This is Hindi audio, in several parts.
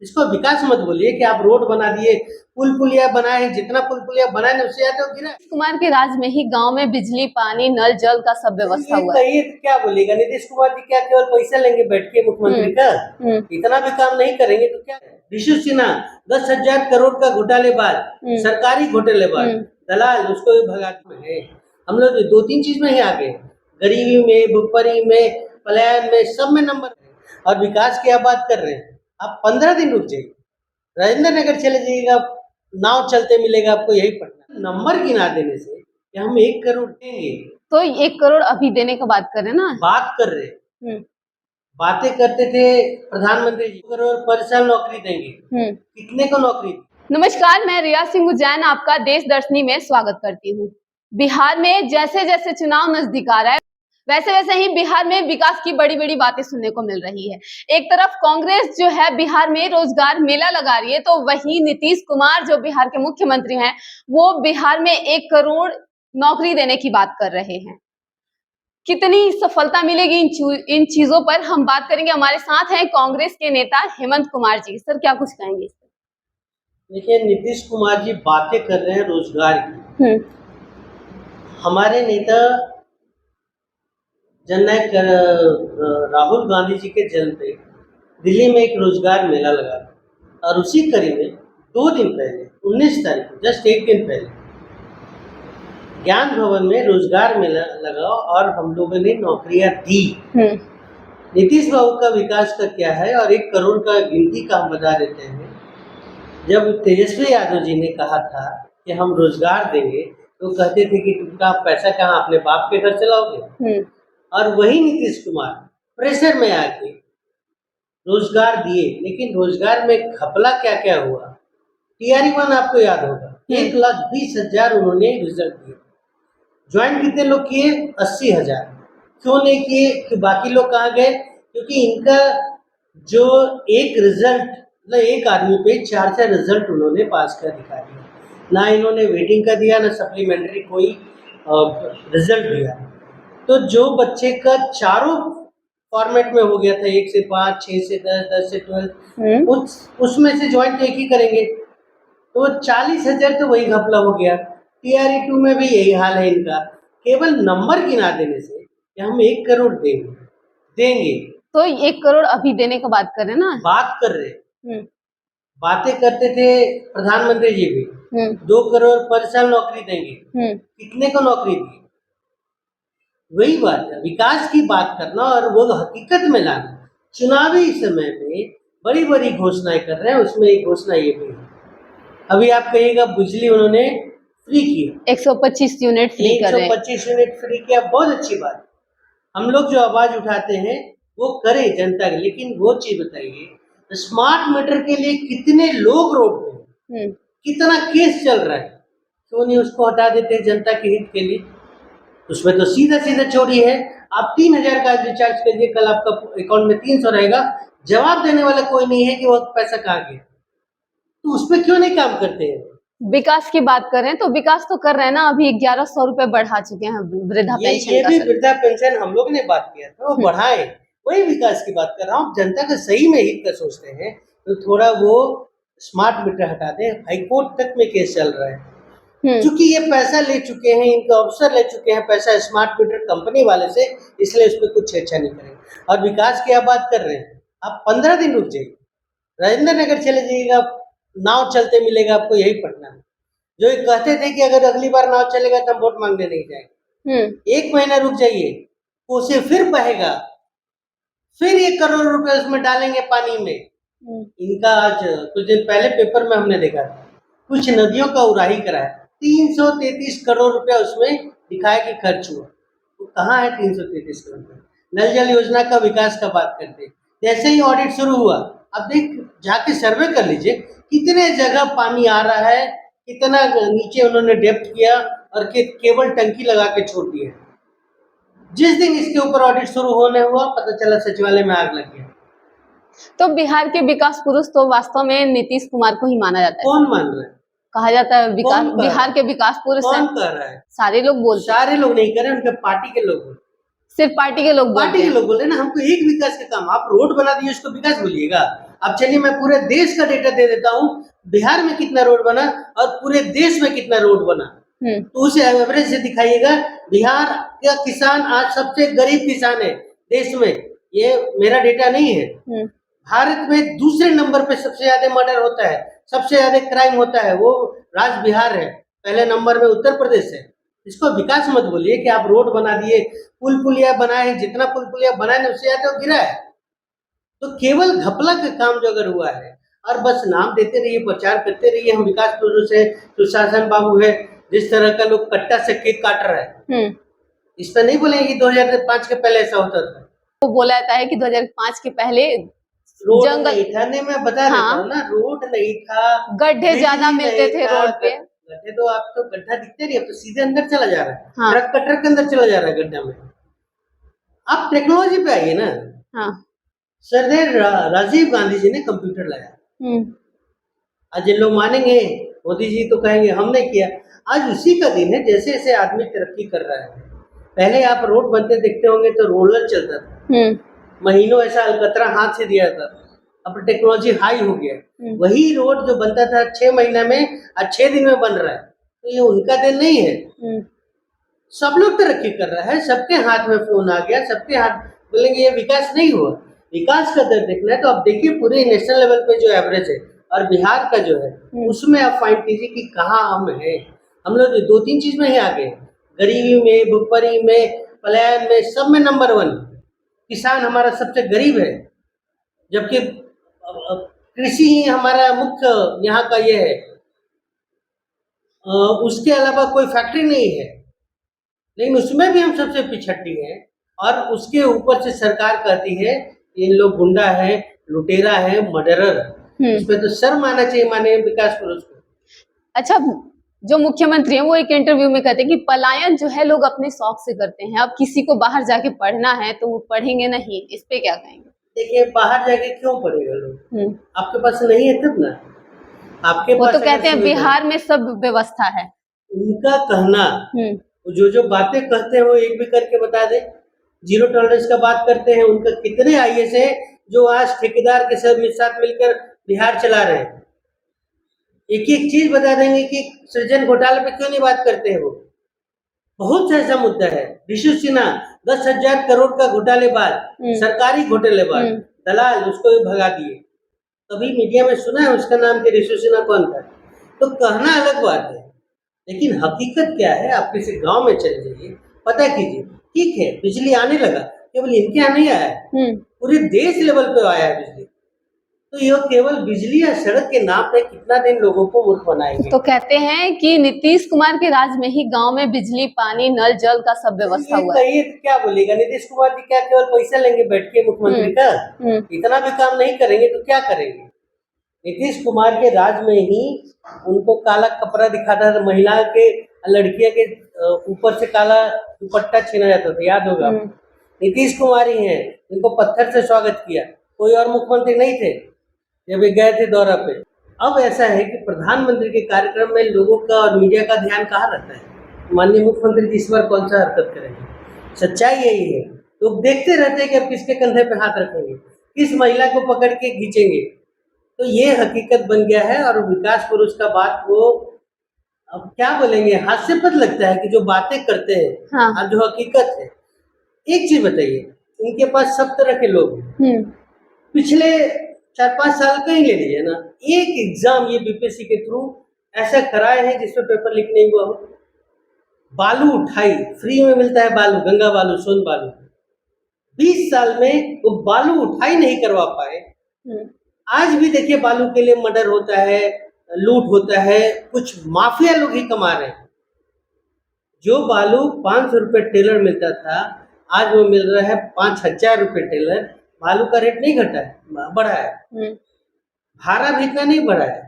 इसको विकास मत बोलिए कि आप रोड बना दिए, पुल पुलिया बनाए हैं, जितना पुल पुलिया बनाए ना उससे ज्यादा गिरा। कुमार के राज में ही गांव में बिजली, पानी, नल, जल का सब व्यवस्था हुआ है। कहिए तो क्या बोलेगा, नीतीश कुमार जी क्या केवल पैसा लेंगे बैठ के मुख्यमंत्री का? इतना भी काम नहीं करेंगे तो क्या? ऋषि सिन्हा 10,000 करोड़ का घोटालेबाज, सरकारी घोटालेबाज, दलाल, उसको भी भगाते हैं। हम लोग 2-3 चीज में ही आगे, गरीबी में, भुखमरी में, पलायन में, सब में नंबर। और विकास की आप बात कर रहे हैं, आप 15 दिन रुक जाइए, राजेंद्र नगर चले जाइएगा, नाव चलते मिलेगा आपको यही पटना। नंबर गिना देने से कि हम 1 करोड़ देंगे, तो 1 करोड़ अभी देने का बात कर रहे हैं ना, बात कर रहे, बातें करते थे प्रधानमंत्री जी, 1 करोड़ पर साल नौकरी देंगे, कितने को नौकरी? नमस्कार, मैं रिया सिंह उज्जैन आपका देश दर्शनी में स्वागत करती हूँ। बिहार में जैसे जैसे चुनाव नजदीक आ रहा है वैसे वैसे ही बिहार में विकास की बड़ी बड़ी बातें सुनने को मिल रही है। एक तरफ कांग्रेस जो है बिहार में रोजगार मेला लगा रही है, तो वहीं नीतीश कुमार जो बिहार के मुख्यमंत्री हैं वो बिहार में 1 करोड़ नौकरी देने की बात कर रहे हैं। कितनी सफलता मिलेगी इन चीजों पर हम बात करेंगे। हमारे साथ हैं कांग्रेस के नेता हेमंत कुमार जी। सर, क्या कुछ कहेंगे? देखिए, नीतीश कुमार जी बातें कर रहे हैं रोजगार की। हमारे नेता जननायक राहुल गांधी जी के जन्म पे दिल्ली में एक रोजगार मेला लगा और उसी कड़ी में 2 दिन पहले 19 तारीख को, जस्ट 1 दिन पहले, ज्ञान भवन में रोजगार मेला लगा और हम लोगों ने नौकरियां दी। नीतीश बाबू का विकास का क्या है और 1 करोड़ का गिनती का हम बता देते हैं। जब तेजस्वी यादव जी ने कहा था कि हम रोजगार देंगे तो कहते थे कि तुमका पैसा कहाँ, अपने बाप के घर चलाओगे? और वही नीतीश कुमार प्रेशर में आके रोजगार दिए, लेकिन रोजगार में घपला क्या क्या हुआ। TRE-1 आपको याद होगा, 1,20,000 उन्होंने रिजल्ट दिए। ज्वाइन कितने लोग किए? 80,000। क्यों नहीं किए कि बाकी लोग कहाँ गए? क्योंकि इनका जो एक रिजल्ट, मतलब एक आदमी पे 4 रिजल्ट उन्होंने पास कर दिखा दिया। ना इन्होंने वेटिंग का दिया, ना सप्लीमेंट्री कोई रिजल्ट दिया। तो जो बच्चे का चारों फॉर्मेट में हो गया था, 1 से 5, 6 से 10, 10 से 12, उसमें से ज्वाइन तो एक ही करेंगे, तो 40,000 तो वही घपला हो गया। TRE-2 में भी यही हाल है इनका, केवल नंबर गिना देने से कि हम 1 करोड़ देंगे। तो 1 करोड़ अभी देने का बात कर रहे हैं ना, बात कर रहे, बातें करते थे प्रधानमंत्री जी भी, 2 करोड़ पर साल नौकरी देंगे, कितने को नौकरी दी? वही बात है, विकास की बात करना और वो हकीकत में लाना। चुनावी समय में बड़ी बड़ी घोषणाएं कर रहे हैं, उसमें एक घोषणा ये भी है, अभी आप कहिएगा बिजली उन्होंने फ्री किया, 125 यूनिट फ्री कर रहे हैं। 125 यूनिट फ्री किया, बहुत अच्छी बात। हम लोग जो आवाज उठाते हैं वो करे जनता के, लेकिन वो चीज बताइए, स्मार्ट मीटर के लिए कितने लोग रोड पे, कितना केस चल रहा है, क्यों नहीं उसको हटा देते जनता के हित के लिए? उसमें तो सीधा सीधा चोरी है। आप 3,000 का रिचार्ज करिए, कल आपका अकाउंट में 300 रहेगा, जवाब देने वाला कोई नहीं है कि वो पैसा कहाँ गया। तो उस पर क्यों नहीं काम करते हैं? विकास की बात कर रहे हैं तो विकास तो कर रहे हैं ना, अभी 1,100 रुपए बढ़ा चुके हैं वृद्धा पेंशन ये का। भी वृद्धा पेंशन हम लोग ने बात किया था, वो बढ़ाए, वही विकास की बात कर रहा हूँ। जनता का सही में हित का सोचते हैं तो थोड़ा वो स्मार्ट मीटर हटा दें। हाईकोर्ट तक में केस चल रहा है, क्योंकि ये पैसा ले चुके हैं, इनका अफसर ले चुके हैं पैसा स्मार्ट मीटर कंपनी वाले से, इसलिए उस पर कुछ छेड़छाड़ नहीं करेंगे। और विकास की आप बात कर रहे हैं, आप 15 दिन रुक जाइए, राजेंद्र नगर चले जाइएगा, नाव चलते मिलेगा आपको यही पटना में। जो कहते थे कि अगर अगली बार नाव चलेगा तो हम वोट मांगने नहीं जाएंगे, 1 महीना रुक जाइए, उसे फिर बहेगा, फिर 1 करोड़ रुपए उसमें डालेंगे पानी में। इनका आज कुछ दिन पहले पेपर में हमने देखा था, कुछ नदियों का उड़ाही कराया, 333 करोड़ रुपया उसमें दिखाया कि खर्च हुआ। तो कहाँ है 333 करोड़ रुपया? नल जल योजना का विकास का बात करते, जैसे ही ऑडिट शुरू हुआ, अब देख जाके सर्वे कर लीजिए कितने जगह पानी आ रहा है, कितना नीचे उन्होंने डेप्थ किया और केवल टंकी लगा के छोड़ दिया। जिस दिन इसके ऊपर ऑडिट शुरू होने हुआ, पता चला सचिवालय में आग लग गया। तो बिहार के विकास पुरुष तो वास्तव में नीतीश कुमार को ही माना जाता है। कौन मान रहा है? कहा जाता है विकास, बिहार के विकास पुरुष कौन कर रहा है? सारे लोग बोलते हैं। सारे लोग नहीं कर रहे, उनके पार्टी के लोग। सिर्फ पार्टी के लोग पार्टी के लोग बोल रहे हैं ना, हमको एक विकास का काम, आप रोड बना दिए उसको विकास बोलिएगा। अब चलिए मैं पूरे देश का डेटा दे देता हूँ, बिहार में कितना रोड बना और पूरे देश में कितना रोड बना, तो उसे एवरेज से दिखाइएगा। बिहार का किसान आज सबसे गरीब किसान है देश में, ये मेरा डेटा नहीं है। भारत में दूसरे नंबर पे सबसे ज्यादा मर्डर होता है, सबसे ज्यादा क्राइम होता है, वो राज्य बिहार है। पहले नंबर में उत्तर प्रदेश है। इसको विकास मत बोलिए कि आप रोड बना दिए, पुल पुलिया बनाए, जितना पुल पुलिया बनाए उससे ज्यादा तो गिरा है। तो केवल घपला का काम जो अगर हुआ है और बस नाम देते रहिए, प्रचार करते रहिए, हम विकास पुरुष है, सुशासन बाबू है, जिस तरह का लोग कट्टा से केक काट रहा है, इस पर नहीं बोलेंगे कि 2005 के पहले ऐसा होता था। वो बोला जाता है कि 2005 के पहले रोड जंगल नहीं था, नहीं मैं बता देता हूँ ना, रोड नहीं था, गड्ढे ज्यादा मिलते थे रोड पे। गड्ढे तो आप तो गड्ढा दिखते नहीं, अब तो सीधे अंदर चला जा रहा है, ट्रक का ट्रक अंदर चला जा रहा है गड्ढा में। आप टेक्नोलॉजी पे आइए ना। सरदार राजीव गांधी जी ने कंप्यूटर लाया, आज जिन लोग मानेंगे मोदी जी तो कहेंगे हमने किया, आज उसी का दिन है। जैसे जैसे आदमी तरक्की कर रहा है, पहले आप रोड बनते देखते होंगे तो रोलर चलता था, महीनों ऐसा अलकतरा हाथ से दिया था, अब टेक्नोलॉजी हाई हो गया। वही रोड जो बनता था 6 महीने में, आज 6 दिन में बन रहा है, तो ये उनका दिन नहीं है। सब लोग तरक्की कर रहा है, सबके हाथ में फोन आ गया, सबके हाथ, बोलेंगे ये विकास नहीं हुआ। विकास का दर देखना है तो आप देखिए पूरे नेशनल लेवल पे जो एवरेज है और बिहार का जो है उसमें आप फाइंड कीजिए कि कहाँ हम हैं। हम लोग 2-3 चीज में ही आगे हैं, गरीबी में, भुखमरी में, पलायन में, सब में नंबर 1। किसान हमारा सबसे गरीब है, जबकि कृषि ही हमारा मुख्य यहाँ का ये है। उसके अलावा कोई फैक्ट्री नहीं है, लेकिन उसमें भी हम सबसे पिछड़ी हैं। और उसके ऊपर से सरकार कहती है इन लोग गुंडा है, लुटेरा है, मर्डरर। इसमें तो शर्म आना चाहिए माननीय विकास पुरुष को। अच्छा, जो मुख्यमंत्री हैं वो एक इंटरव्यू में कहते हैं कि पलायन जो है लोग अपने शौक से करते हैं, अब किसी को बाहर जाके पढ़ना है तो वो पढ़ेंगे नहीं, इस पे क्या कहेंगे? देखिए बाहर जाके क्यों पढ़ेगा लोग, आपके पास नहीं है तब ना। आपके वो पास तो कहते हैं बिहार में सब व्यवस्था है। उनका कहना, जो बातें कहते हैं वो एक भी करके बता दे। जीरो टॉलरेंस का बात करते हैं, उनका कितने आईएएस है जो आज ठेकेदार के साथ मिलकर बिहार चला रहे हैं। एक एक चीज बता देंगे कि सृजन घोटाले पे क्यों नहीं बात करते हैं वो। बहुत सा ऐसा मुद्दा है। ऋषि सिन्हा 10,000 करोड़ का घोटालेबाज, सरकारी घोटालेबाज, दलाल, उसको भी भगा दिए। कभी मीडिया में सुना है उसका नाम कि ऋषि सिन्हा कौन था? तो कहना अलग बात है, लेकिन हकीकत क्या है आप किसी गांव में चले जाइए, पता कीजिए। ठीक है बिजली आने लगा, केवल इनके यहाँ नहीं आया है, पूरे देश लेवल पे आया है बिजली। तो ये केवल बिजली या सड़क के नाम पे कितना दिन लोगों को मूर्ख बनाएंगे। तो कहते हैं कि नीतीश कुमार के राज में ही गांव में बिजली, पानी, नल, जल का सब व्यवस्था हुआ है। तो क्या बोलेगा नीतीश कुमार जी, क्या केवल पैसा लेंगे बैठ के मुख्यमंत्री का? इतना भी काम नहीं करेंगे तो क्या करेंगे? नीतीश कुमार के राज में ही उनको काला कपड़ा दिखाता था, महिला के, लड़कियों के ऊपर से काला दुपट्टा छीना जाता था, याद होगा। नीतीश कुमार ही है, इनको पत्थर से स्वागत किया, कोई और मुख्यमंत्री नहीं थे जब ये गए थे दौरा पे। अब ऐसा है कि प्रधानमंत्री के कार्यक्रम में लोगों का और मीडिया का ध्यान कहाँ रहता है? माननीय मुख्यमंत्री जी इस बार कौन सा हरकत करेंगे? सच्चाई यही है, लोग देखते रहते हैं कि अब किसके कंधे पे हाथ रखेंगे, किस महिला को पकड़ के खींचेंगे। तो ये हकीकत बन गया है। और विकास पुरुष का बात वो अब क्या बोलेंगे, हास्यास्पद लगता है कि जो बातें करते हैं और जो हकीकत है। एक चीज बताइए, इनके पास सब तरह के लोग हैं, पिछले 4-5 साल का ही ले लीजिए ना, एक एग्जाम ये बीपीएससी के थ्रू ऐसा कराए हैं जिसमें पेपर लीक नहीं हुआ हो। बालू उठाई फ्री में मिलता है, बालू, गंगा बालू, सोन बालू, 20 साल में वो बालू उठाई नहीं करवा पाए। आज भी देखिए बालू के लिए मर्डर होता है, लूट होता है, कुछ माफिया लोग ही कमा रहे हैं। जो बालू 500 रुपये टेलर मिलता था, आज वो मिल रहा है 5,000 रुपये टेलर। बालू का रेट नहीं घटा है, बढ़ा है। भाड़ा भी इतना नहीं बढ़ा है,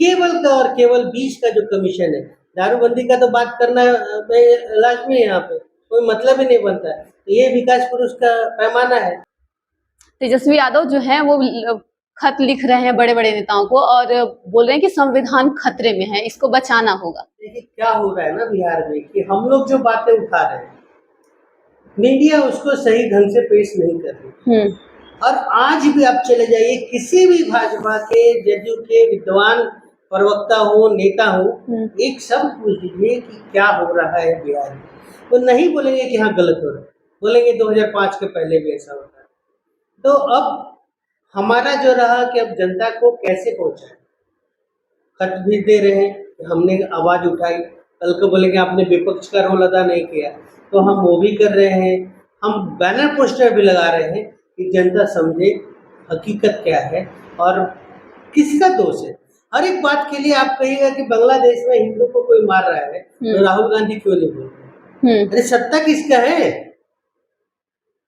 केवल का और केवल बीज का जो कमीशन है। दारूबंदी का तो बात करना लाजमी है, यहाँ पे कोई मतलब ही नहीं बनता है। तो ये विकास पुरुष का पैमाना है। तेजस्वी यादव जो है वो खत लिख रहे हैं बड़े बड़े नेताओं को और बोल रहे हैं कि संविधान खतरे में है, इसको बचाना होगा। देखिए क्या हो रहा है ना बिहार में कि हम लोग जो बातें उठा रहे हैं, मीडिया उसको सही ढंग से पेश नहीं कर रही। और आज भी आप चले जाइए किसी भी भाजपा के जदयू के विद्वान प्रवक्ता हो, नेता हो, एक शब्द पूछ लीजिए कि क्या हो रहा है बिहार में, वो नहीं बोलेंगे कि हाँ गलत हो रहा है, बोलेंगे 2005 के पहले भी ऐसा होता है। तो अब हमारा जो रहा कि अब जनता को कैसे पहुंचाए, खत भी दे रहे हैं, हमने आवाज उठाई, कल को बोलेंगे आपने विपक्ष का रोल अदा नहीं किया, तो हम वो भी कर रहे हैं। हम बैनर पोस्टर भी लगा रहे हैं कि जनता समझे हकीकत क्या है और किसका दोष है। हर एक बात के लिए आप कहिएगा कि बांग्लादेश में हिंदू को कोई मार रहा है तो राहुल गांधी क्यों नहीं बोल रहे? अरे सत्ता किसका है?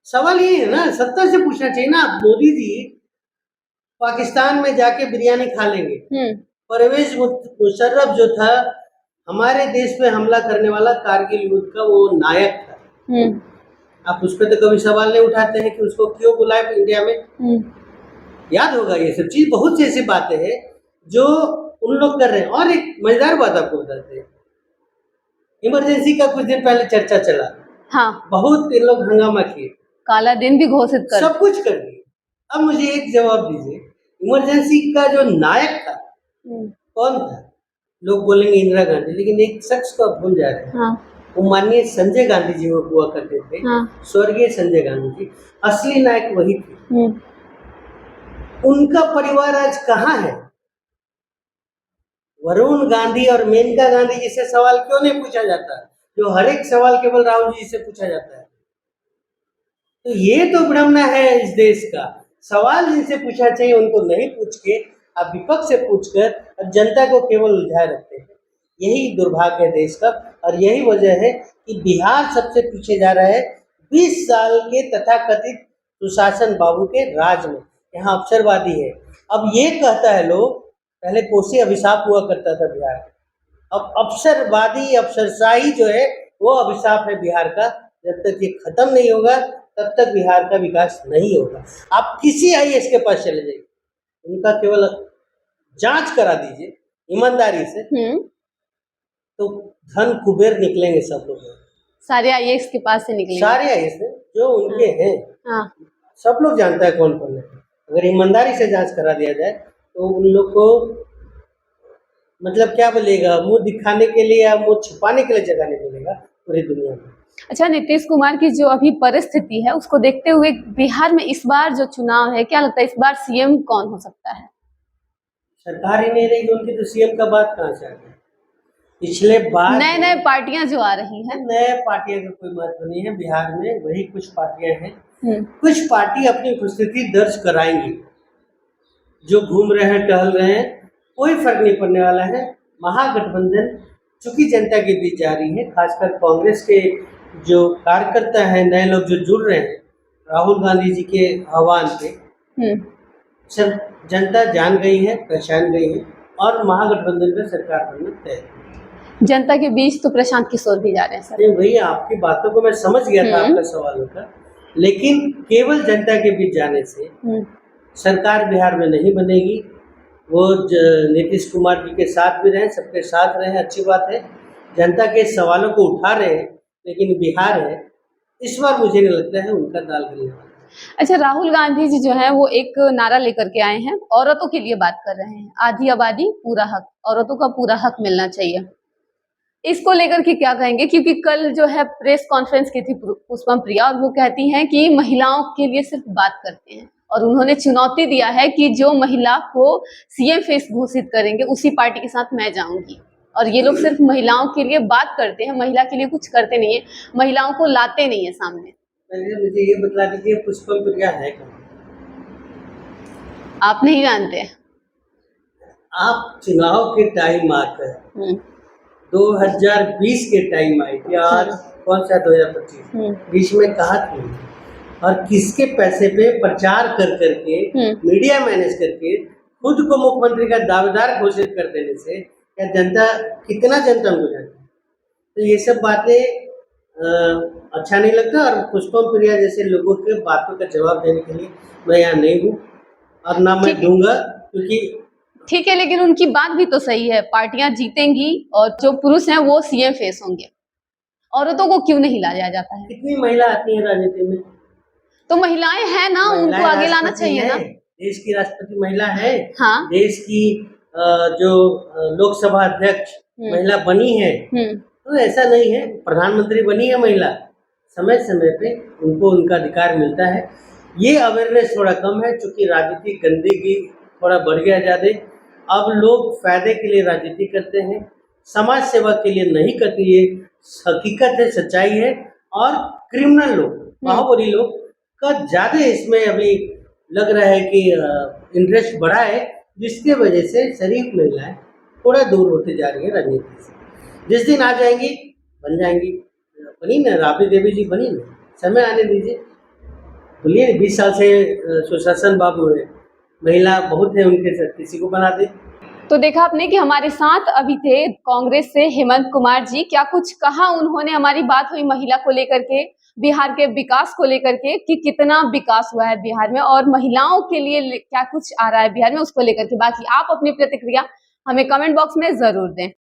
सवाल ये है ना, सत्ता से पूछना चाहिए ना। मोदी जी पाकिस्तान में जाके बिरयानी खा लेंगे, परवेज मुशर्रफ जो था हमारे देश पे हमला करने वाला कारगिल युद्ध का वो नायक था, आप उस पर तो कभी सवाल नहीं उठाते हैं कि उसको क्यों बुलाए इंडिया में। याद होगा ये सब चीज, बहुत सी ऐसी बातें हैं जो उन लोग कर रहे हैं। और एक मजेदार बात आपको बताते हैं, इमरजेंसी का कुछ दिन पहले चर्चा चला, हाँ, बहुत इन लोग हंगामा किए, काला दिन भी घोषित कर, सब कुछ कर दिए। अब मुझे एक जवाब दीजिए, इमरजेंसी का जो नायक था कौन था? लोग बोलेंगे इंदिरा गांधी, लेकिन एक शख्स को आप भूल जा रहे हैं, हाँ, वो माननीय संजय गांधी जी वो हुआ करते थे, हाँ, स्वर्गीय संजय गांधी जी, असली नायक वही थे। उनका परिवार आज कहाँ है? वरुण गांधी और मेनका गांधी जी से सवाल क्यों नहीं पूछा जाता, जो हर एक सवाल केवल राहुल जी से पूछा जाता है? तो ये तो भ्रम है इस देश का। सवाल जिनसे पूछना चाहिए उनको नहीं पूछ के आप विपक्ष से पूछकर जनता को केवल उलझाए रखते हैं। यही दुर्भाग्य है देश का, और यही वजह है कि बिहार सबसे पीछे जा रहा है 20 साल के तथाकथित सुशासन बाबू के राज में। यहाँ अवसरवादी है। अब ये कहता है लोग, पहले कोसी अभिशाप हुआ करता था बिहार, अब अवसरवादी अफसरशाही जो है वो अभिशाप है बिहार का। जब तक ये खत्म नहीं होगा तब तक बिहार का विकास नहीं होगा। आप किसी आईएएस के पास चले जाइए, उनका केवल जांच करा दीजिए ईमानदारी से, तो धन कुबेर निकलेंगे सब लोग। सारे आईएएस के पास से निकलेंगे, सारे आईएएस जो उनके हैं, हाँ, सब लोग जानता है कौन कौन है। अगर ईमानदारी से जांच करा दिया जाए तो उन लोग को मतलब क्या बोलेगा, मुंह दिखाने के लिए या मुंह छुपाने के लिए जगह नहीं मिलेगा पूरी दुनिया में। अच्छा, नीतीश कुमार की जो अभी परिस्थिति है उसको देखते हुए बिहार में इस बार जो चुनाव है, क्या लगता है इस बार सीएम कौन हो सकता है? सरकार ही नहीं रही उनकी तो सीएम का बात कहाँ से आ गया? पिछले बार नए पार्टियां जो आ रही हैं, नए पार्टियों का कोई महत्व नहीं है बिहार में। वही कुछ पार्टियां हैं, कुछ पार्टी अपनी उपस्थिति दर्ज कराएंगी। जो घूम रहे हैं, टहल रहे हैं, कोई फर्क नहीं पड़ने वाला है। महागठबंधन चूंकि जनता के बीच जा रही है, खासकर कांग्रेस के जो कार्यकर्ता हैं, नए लोग जो जुड़ रहे हैं राहुल गांधी जी के आह्वान पे, सब जनता जान गई है, पहचान गई है, और महागठबंधन का सरकार बनना तय है। जनता के बीच तो प्रशांत किशोर भी जा रहे हैं सर। नहीं भैया, आपकी बातों को मैं समझ गया था, आपका सवालों का, लेकिन केवल जनता के बीच जाने से सरकार बिहार में नहीं बनेगी। वो नीतीश कुमार जी के साथ भी रहें, सबके साथ रहें, अच्छी बात है, जनता के सवालों को उठा रहे हैं, लेकिन बिहार है, इस बार मुझे नहीं लगता है उनका दाल गलने वाला। अच्छा, राहुल गांधी जी जो है वो एक नारा लेकर के आए हैं, औरतों के लिए बात कर रहे हैं, आधी आबादी पूरा हक, औरतों का पूरा हक मिलना चाहिए। इसको लेकर के क्या कहेंगे? क्योंकि कल जो है प्रेस कॉन्फ्रेंस की थी पुष्पम प्रिया, और वो कहती हैं कि महिलाओं के लिए सिर्फ बात करते हैं, और उन्होंने चुनौती दिया है कि जो महिला को सीएम फेस घोषित करेंगे उसी पार्टी के साथ मैं जाऊंगी। और ये लोग सिर्फ महिलाओं के लिए बात करते हैं, महिला के लिए कुछ करते नहीं है, महिलाओं को लाते नहीं है सामने। मुझे ये बता दीजिए पुष्पम प्रिया है कौन? आप नहीं जानते? आप चुनाव के टाइम आकर 2020 के टाइम आई थी, आज कौन सा 2025, बीच में कहा थी, और किसके पैसे पे प्रचार कर करके मीडिया मैनेज करके खुद को मुख्यमंत्री का दावेदार घोषित कर देने से क्या जनता, कितना जनता उनको जानती है? तो ये सब बातें अच्छा नहीं लगता। और पुष्पम प्रिया जैसे लोगों के बातों का जवाब देने के लिए मैं यहाँ नहीं हूँ, और ना मैं दूंगा, क्योंकि ठीक है, लेकिन उनकी बात भी तो सही है, पार्टियां जीतेंगी और जो पुरुष हैं वो सीएम फेस होंगे, औरतों को क्यों नहीं लाया जाता है? कितनी महिला आती है राजनीति में? तो महिलाएं हैं ना, उनको महिलाएं आगे लाना राष्ट्रपति चाहिए ना। है, देश की राष्ट्रपति महिला है। हाँ। देश की जो लोकसभा अध्यक्ष महिला बनी है, तो ऐसा नहीं है। प्रधानमंत्री बनी है महिला, समय समय पे उनको उनका अधिकार मिलता है। ये अवेयरनेस थोड़ा कम है, क्योंकि राजनीतिक गंदगी थोड़ा बढ़ गया ज़्यादा। अब लोग फायदे के लिए राजनीति करते हैं, समाज सेवा के लिए नहीं करते। ये हकीकत है, सच्चाई है। और क्रिमिनल लोग, बाहुबली लोग का ज़्यादा इसमें अभी लग रहा है कि इंटरेस्ट बढ़ा है, जिसके वजह से शरीफ महिलाएं थोड़ा दूर होते जा रही है राजनीति से। जिस दिन आ जाएंगी, बन जाएंगी। बनी ना, राबड़ी देवी जी बनी ना, समय आने दीजिए। बोलिए 20 साल से सुशासन बाबू है, महिला बहुत है उनके साथ, किसी को बना दे। तो देखा आपने कि हमारे साथ अभी थे कांग्रेस से हेमंत कुमार जी, क्या कुछ कहा उन्होंने। हमारी बात हुई महिला को लेकर के, बिहार के विकास को लेकर के कि कितना विकास हुआ है बिहार में और महिलाओं के लिए क्या कुछ आ रहा है बिहार में, उसको लेकर के। बाकी आप अपनी प्रतिक्रिया हमें कमेंट बॉक्स में जरूर दें।